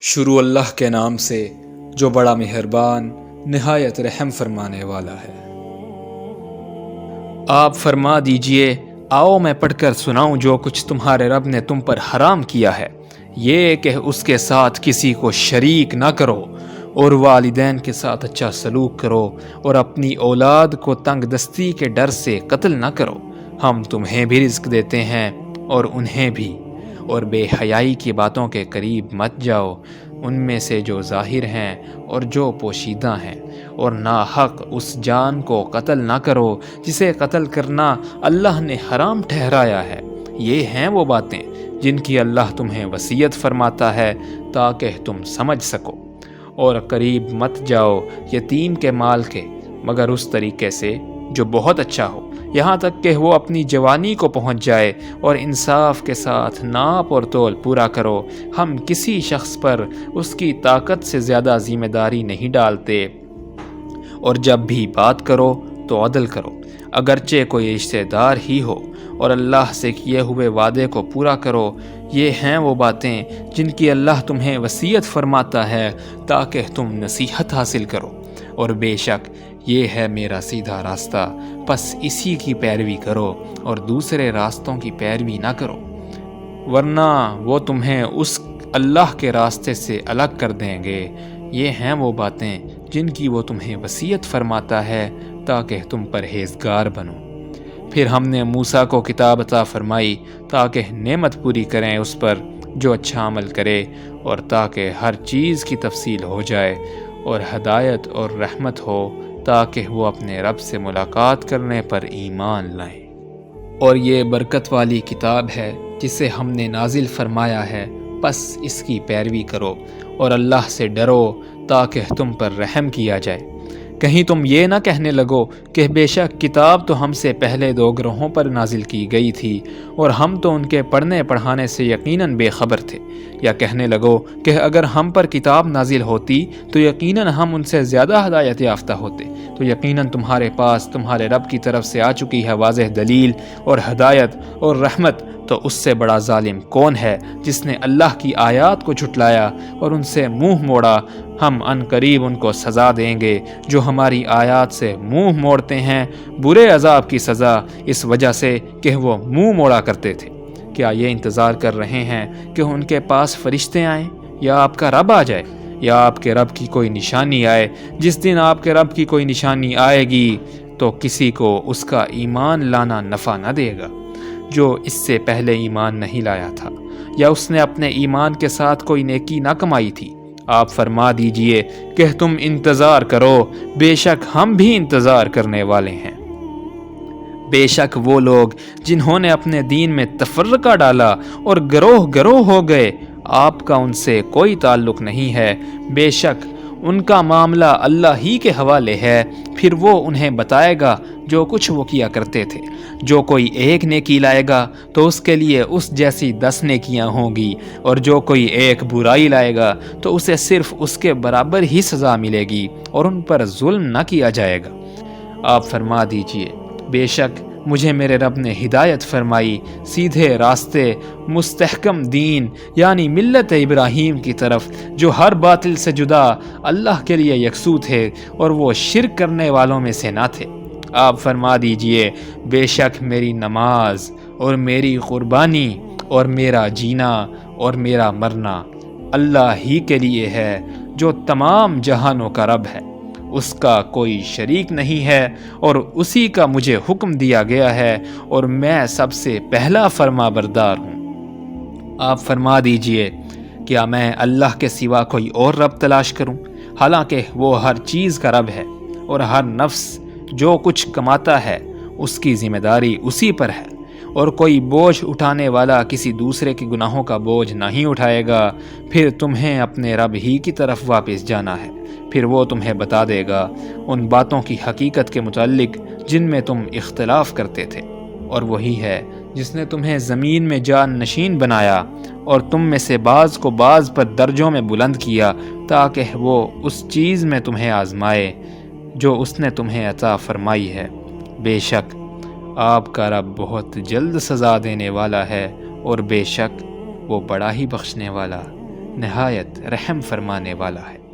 شروع اللہ کے نام سے جو بڑا مہربان نہایت رحم فرمانے والا ہے۔ آپ فرما دیجئے، آؤ میں پڑھ کر سناؤں جو کچھ تمہارے رب نے تم پر حرام کیا ہے، یہ کہ اس کے ساتھ کسی کو شریک نہ کرو، اور والدین کے ساتھ اچھا سلوک کرو، اور اپنی اولاد کو تنگ دستی کے ڈر سے قتل نہ کرو۔ ہم تمہیں بھی رزق دیتے ہیں اور انہیں بھی، اور بے حیائی کی باتوں کے قریب مت جاؤ، ان میں سے جو ظاہر ہیں اور جو پوشیدہ ہیں، اور ناحق اس جان کو قتل نہ کرو جسے قتل کرنا اللہ نے حرام ٹھہرایا ہے۔ یہ ہیں وہ باتیں جن کی اللہ تمہیں وصیت فرماتا ہے تاکہ تم سمجھ سکو۔ اور قریب مت جاؤ یتیم کے مال کے مگر اس طریقے سے جو بہت اچھا ہو، یہاں تک کہ وہ اپنی جوانی کو پہنچ جائے، اور انصاف کے ساتھ ناپ اور تول پورا کرو۔ ہم کسی شخص پر اس کی طاقت سے زیادہ ذمہ داری نہیں ڈالتے، اور جب بھی بات کرو تو عدل کرو، اگرچہ کوئی رشتہ دار ہی ہو، اور اللہ سے کیے ہوئے وعدے کو پورا کرو۔ یہ ہیں وہ باتیں جن کی اللہ تمہیں وصیت فرماتا ہے تاکہ تم نصیحت حاصل کرو، اور بے شک یہ ہے میرا سیدھا راستہ، پس اسی کی پیروی کرو اور دوسرے راستوں کی پیروی نہ کرو، ورنہ وہ تمہیں اس اللہ کے راستے سے الگ کر دیں گے۔ یہ ہیں وہ باتیں جن کی وہ تمہیں وصیت فرماتا ہے تاکہ تم پرہیزگار بنو۔ پھر ہم نے موسیٰ کو کتاب عطا فرمائی تاکہ نعمت پوری کریں اس پر جو اچھا عمل کرے، اور تاکہ ہر چیز کی تفصیل ہو جائے، اور ہدایت اور رحمت ہو تاکہ وہ اپنے رب سے ملاقات کرنے پر ایمان لائیں۔ اور یہ برکت والی کتاب ہے جسے ہم نے نازل فرمایا ہے، پس اس کی پیروی کرو اور اللہ سے ڈرو تاکہ تم پر رحم کیا جائے۔ کہیں تم یہ نہ کہنے لگو کہ بے شک کتاب تو ہم سے پہلے دو گروہوں پر نازل کی گئی تھی، اور ہم تو ان کے پڑھنے پڑھانے سے یقیناً بے خبر تھے، یا کہنے لگو کہ اگر ہم پر کتاب نازل ہوتی تو یقیناً ہم ان سے زیادہ ہدایت یافتہ ہوتے۔ تو یقیناً تمہارے پاس تمہارے رب کی طرف سے آ چکی ہے واضح دلیل اور ہدایت اور رحمت، تو اس سے بڑا ظالم کون ہے جس نے اللہ کی آیات کو جھٹلایا اور ان سے منہ موڑا۔ ہم ان قریب ان کو سزا دیں گے جو ہماری آیات سے منہ موڑتے ہیں، برے عذاب کی سزا اس وجہ سے کہ وہ منہ موڑا کرتے تھے۔ کیا یہ انتظار کر رہے ہیں کہ ان کے پاس فرشتے آئیں، یا آپ کا رب آ جائے، یا آپ کے رب کی کوئی نشانی آئے؟ جس دن آپ کے رب کی کوئی نشانی آئے گی تو کسی کو اس کا ایمان لانا نفع نہ دے گا جو اس سے پہلے ایمان نہیں لایا تھا، یا اس نے اپنے ایمان کے ساتھ کوئی نیکی نہ کمائی تھی۔ آپ فرما دیجئے کہ تم انتظار کرو، بے شک ہم بھی انتظار کرنے والے ہیں۔ بے شک وہ لوگ جنہوں نے اپنے دین میں تفرقہ ڈالا اور گروہ گروہ ہو گئے، آپ کا ان سے کوئی تعلق نہیں ہے، بے شک ان کا معاملہ اللہ ہی کے حوالے ہے، پھر وہ انہیں بتائے گا جو کچھ وہ کیا کرتے تھے۔ جو کوئی ایک نیکی لائے گا تو اس کے لیے اس جیسی 10 نیکیاں ہوں گی، اور جو کوئی ایک برائی لائے گا تو اسے صرف اس کے برابر ہی سزا ملے گی، اور ان پر ظلم نہ کیا جائے گا۔ آپ فرما دیجئے، بے شک مجھے میرے رب نے ہدایت فرمائی سیدھے راستے، مستحکم دین یعنی ملت ابراہیم کی طرف، جو ہر باطل سے جدا اللہ کے لیے یکسو تھے، اور وہ شرک کرنے والوں میں سے نہ تھے۔ آپ فرما دیجئے، بے شک میری نماز اور میری قربانی اور میرا جینا اور میرا مرنا اللہ ہی کے لیے ہے جو تمام جہانوں کا رب ہے، اس کا کوئی شریک نہیں ہے، اور اسی کا مجھے حکم دیا گیا ہے، اور میں سب سے پہلا فرما بردار ہوں۔ آپ فرما دیجئے، کیا میں اللہ کے سوا کوئی اور رب تلاش کروں، حالانکہ وہ ہر چیز کا رب ہے، اور ہر نفس جو کچھ کماتا ہے اس کی ذمہ داری اسی پر ہے، اور کوئی بوجھ اٹھانے والا کسی دوسرے کے گناہوں کا بوجھ نہیں اٹھائے گا۔ پھر تمہیں اپنے رب ہی کی طرف واپس جانا ہے، پھر وہ تمہیں بتا دے گا ان باتوں کی حقیقت کے متعلق جن میں تم اختلاف کرتے تھے، اور وہی ہے جس نے تمہیں زمین میں جان نشین بنایا، اور تم میں سے بعض کو بعض پر درجوں میں بلند کیا تاکہ وہ اس چیز میں تمہیں آزمائے جو اس نے تمہیں عطا فرمائی ہے۔ بے شک آپ کا رب بہت جلد سزا دینے والا ہے، اور بے شک وہ بڑا ہی بخشنے والا نہایت رحم فرمانے والا ہے۔